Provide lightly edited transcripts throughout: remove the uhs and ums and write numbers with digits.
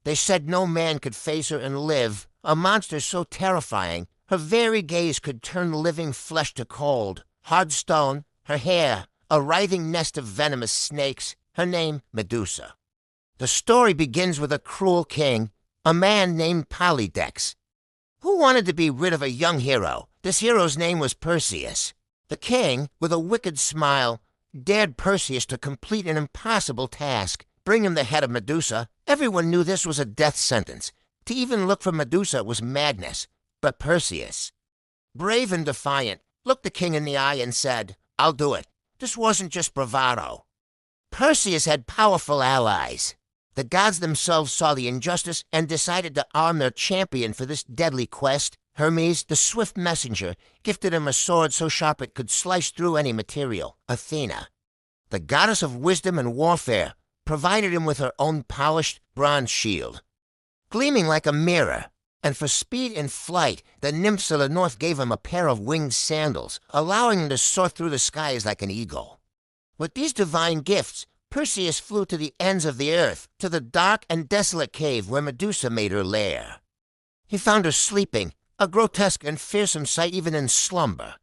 They said no man could face her and live, a monster so terrifying, her very gaze could turn living flesh to cold. Hard stone, her hair, a writhing nest of venomous snakes, her name Medusa. The story begins with a cruel king, a man named Polydex. Who wanted to be rid of a young hero? This hero's name was Perseus. The king, with a wicked smile, dared Perseus to complete an impossible task, bring him the head of Medusa. Everyone knew this was a death sentence. To even look for Medusa was madness. But Perseus, brave and defiant, looked the king in the eye and said, "I'll do it." This wasn't just bravado. Perseus had powerful allies. The gods themselves saw the injustice and decided to arm their champion for this deadly quest. Hermes, the swift messenger, gifted him a sword so sharp it could slice through any material. Athena, the goddess of wisdom and warfare, provided him with her own polished bronze shield, gleaming like a mirror. And for speed and flight, the nymphs of the north gave him a pair of winged sandals, allowing him to soar through the skies like an eagle. With these divine gifts, Perseus flew to the ends of the earth, to the dark and desolate cave where Medusa made her lair. He found her sleeping, a grotesque and fearsome sight even in slumber.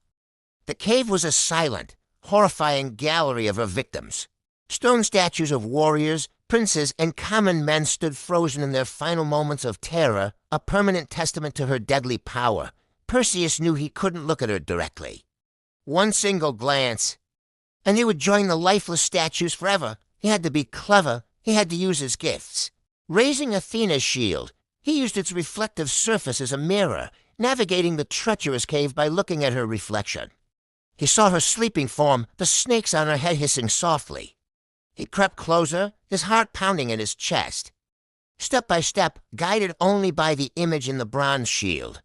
The cave was a silent, horrifying gallery of her victims. Stone statues of warriors, princes, and common men stood frozen in their final moments of terror, a permanent testament to her deadly power. Perseus knew he couldn't look at her directly. One single glance, and he would join the lifeless statues forever. He had to be clever. He had to use his gifts. Raising Athena's shield, he used its reflective surface as a mirror, navigating the treacherous cave by looking at her reflection. He saw her sleeping form, the snakes on her head hissing softly. He crept closer, his heart pounding in his chest. Step by step, guided only by the image in the bronze shield.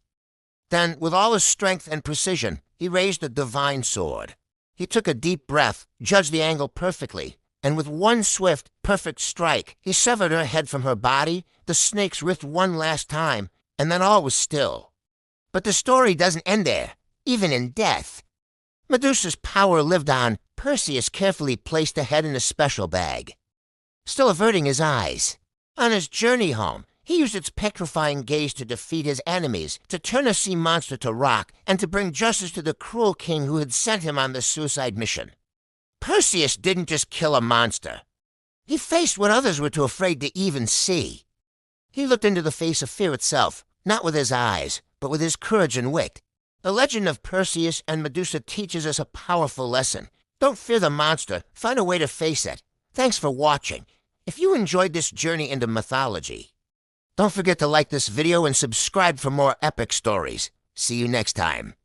Then, with all his strength and precision, he raised the divine sword. He took a deep breath, judged the angle perfectly, and with one swift, perfect strike, he severed her head from her body. The snakes writhed one last time, and then all was still. But the story doesn't end there, even in death. Medusa's power lived on. Perseus carefully placed the head in a special bag, still averting his eyes. On his journey home, he used its petrifying gaze to defeat his enemies, to turn a sea monster to rock, and to bring justice to the cruel king who had sent him on this suicide mission. Perseus didn't just kill a monster. He faced what others were too afraid to even see. He looked into the face of fear itself, not with his eyes, but with his courage and wit. The legend of Perseus and Medusa teaches us a powerful lesson. Don't fear the monster. Find a way to face it. Thanks for watching. If you enjoyed this journey into mythology, don't forget to like this video and subscribe for more epic stories. See you next time.